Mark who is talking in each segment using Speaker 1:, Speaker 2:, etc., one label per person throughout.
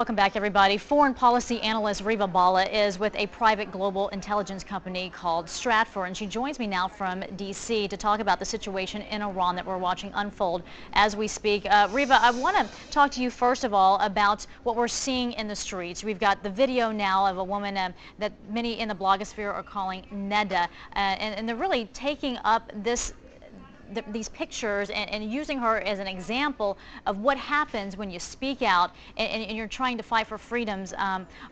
Speaker 1: Welcome back, everybody. Foreign policy analyst Reva Bhalla is with a private global intelligence company called Stratfor, and she joins me now from D.C. to talk about the situation in Iran that we're watching unfold as we speak. Reva, I want to talk to you first of all about what we're seeing in the streets. We've got the video now of a woman that many in the blogosphere are calling Neda, and they're really taking up these pictures and using her as an example of what happens when you speak out and you're trying to fight for freedoms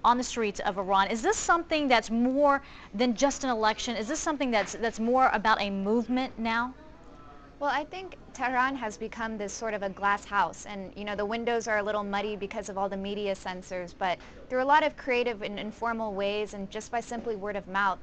Speaker 1: on the streets of Iran. Is this something that's more than just an election? Is this something that's more about a movement now?
Speaker 2: Well, I think Tehran has become this sort of a glass house, and the windows are a little muddy because of all the media censors, but through a lot of creative and informal ways and just by simply word of mouth,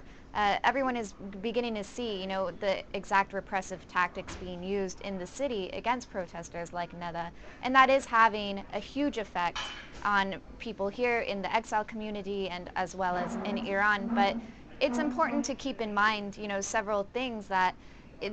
Speaker 2: everyone is beginning to see, the exact repressive tactics being used in the city against protesters like Neda, and that is having a huge effect on people here in the exile community and as well as in Iran. But it's important to keep in mind, several things that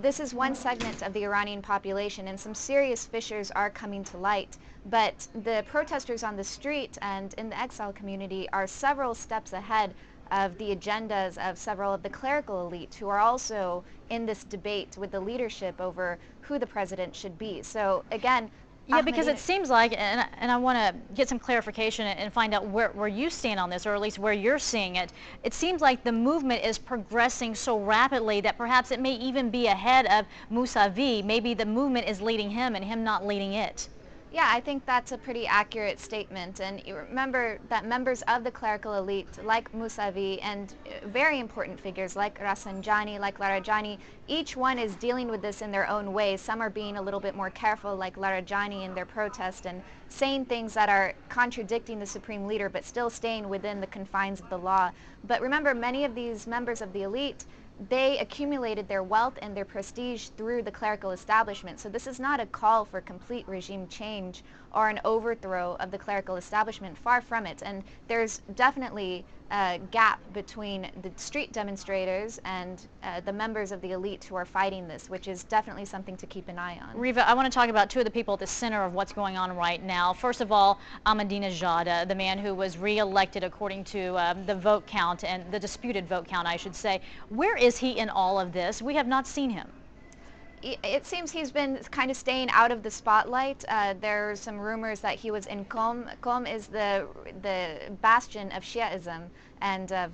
Speaker 2: this is one segment of the Iranian population, and some serious fissures are coming to light. But the protesters on the street and in the exile community are several steps ahead of the agendas of several of the clerical elite who are also in this debate with the leadership over who the president should be. So again,
Speaker 1: yeah, because it seems like, and I want to get some clarification and find out where you stand on this, or at least where you're seeing it. It seems like the movement is progressing so rapidly that perhaps it may even be ahead of Mousavi. Maybe the movement is leading him and him not leading it.
Speaker 2: Yeah, I think that's a pretty accurate statement. And you remember that members of the clerical elite, like Mousavi, and very important figures like Rafsanjani, like Larijani, each one is dealing with this in their own way. Some are being a little bit more careful, like Larijani, in their protest and saying things that are contradicting the supreme leader, but still staying within the confines of the law. But remember, many of these members of the elite, they accumulated their wealth and their prestige through the clerical establishment. So this is not a call for complete regime change or an overthrow of the clerical establishment. Far from it. And there's definitely a gap between the street demonstrators and the members of the elite who are fighting this, which is definitely something to keep an eye on.
Speaker 1: Reva, I want to talk about two of the people at the center of what's going on right now. First of all, Ahmadinejad, the man who was re-elected according to the vote count, and the disputed vote count, I should say. Where is he in all of this? We have not seen him.
Speaker 2: It seems he's been kind of staying out of the spotlight. There are some rumors that he was in Qom. Qom is the bastion of Shiaism and of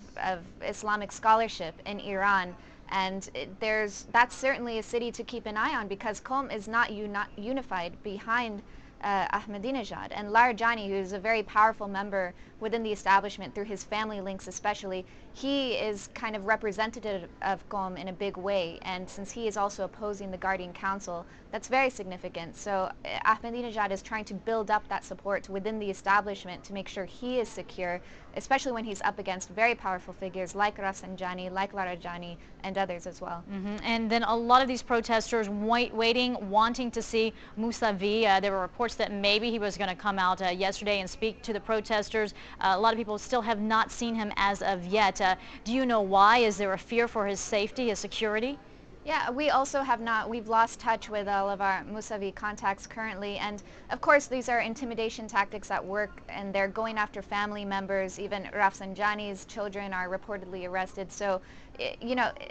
Speaker 2: Islamic scholarship in Iran. And that's certainly a city to keep an eye on, because Qom is not unified behind Ahmadinejad. And Larijani, who is a very powerful member within the establishment through his family links especially, he is kind of representative of Qom in a big way. And since he is also opposing the Guardian Council, that's very significant. So Ahmadinejad is trying to build up that support within the establishment to make sure he is secure, especially when he's up against very powerful figures like Rafsanjani, like Larijani, and others as well.
Speaker 1: And then a lot of these protesters waiting, wanting to see Mousavi. There were reports that maybe he was going to come out yesterday and speak to the protesters. A lot of people still have not seen him as of yet. Do you know why? Is there a fear for his safety, his security?
Speaker 2: Yeah, we also have not. We've lost touch with all of our Mousavi contacts currently. And of course, these are intimidation tactics at work, and they're going after family members. Even Rafsanjani's children are reportedly arrested. So,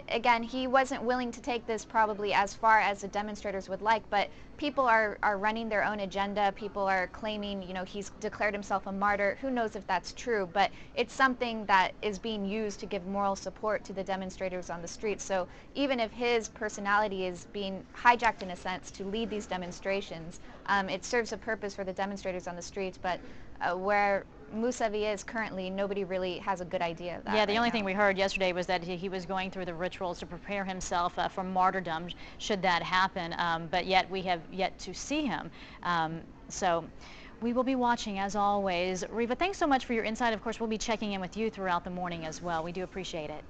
Speaker 2: again, he wasn't willing to take this probably as far as the demonstrators would like, but people are running their own agenda. People are claiming, he's declared himself a martyr. Who knows if that's true, but it's something that is being used to give moral support to the demonstrators on the streets. So even if his personality is being hijacked in a sense to lead these demonstrations, it serves a purpose for the demonstrators on the streets, but where Mousavi is currently, nobody really has a good idea of that.
Speaker 1: Yeah, the only thing we heard yesterday was that he was going through the rituals to prepare himself for martyrdom should that happen, but yet we have yet to see him. So we will be watching as always. Reva, thanks so much for your insight. Of course, we'll be checking in with you throughout the morning as well. We do appreciate it.